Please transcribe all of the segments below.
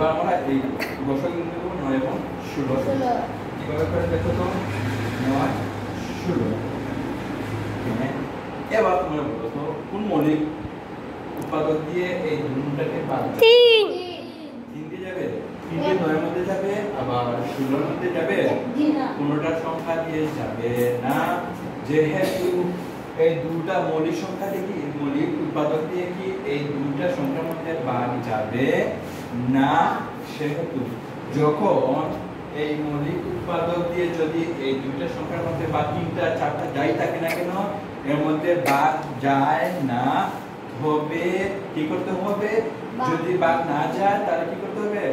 এবার আমরা এই গসাগু নিয়ে নেব 9 এবং 16 কিভাবে করে দেখো তো 9 16 হ্যাঁ এবার তোমরা বলো তো কোন মৌলিক উৎপাদক দিয়ে এই দুটাকে বাদ যাবে 3 দিয়ে যাবে 3 দিয়ে 9 এর মধ্যে যাবে আবার 16 এর মধ্যে যাবে কোনটা সংখ্যা দিয়ে যাবে না যেহেতু এই দুটা মৌলিক সংখ্যা দেখি মৌলিক উৎপাদক দিয়ে কি এই দুটা সংখ্যার মধ্যে বাদ যাবে না সেহেতু যখন এই মৌলিক উৎপাদক দিয়ে যদি এই দুইটা সংখ্যার মধ্যে বা তিনটা চারটা যাই থাকে না কেন এর মধ্যে বাদ যায় না হবে কি করতে হবে যদি বাদ না যায় তাহলে কি করতে হবে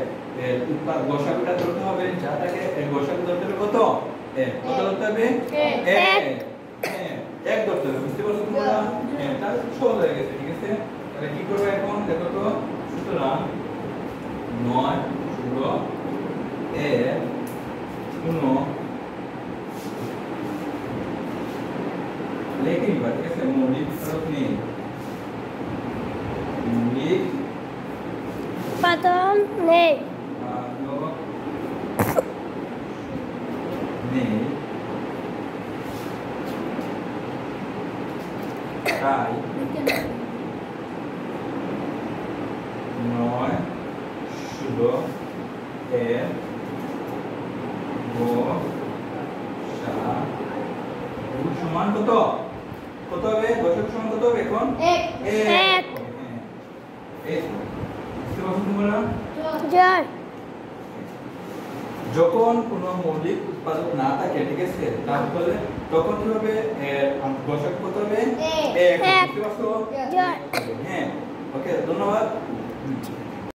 উৎপাদক গসাগুটা ধরতে হবে যা থাকে এই গসাগু ধরতে হবে কত কত ধরতে হবে এক ধরতে হবে বুঝতে পারছো তোমরা তাহলে সহজ হয়ে গেছে ঠিক আছে তাহলে কি করবে এখন দেখো তো সুতরাং 9 16 এর কোনো लेकिन बात कैसे मौलिक फर्क नहीं मौलिक पदम नहीं नहीं তাই 9 16 এর সমান কত কত হবে গসাগু সমান কত হবে এখন 1 যখন কোনো মৌলিক উৎপাদক না থাকে ঠিক আছে তাহলে তখন কি হবে গসাগু কত হবে 1 বুঝতে পারছো হ্যাঁ ওকে ধন্যবাদ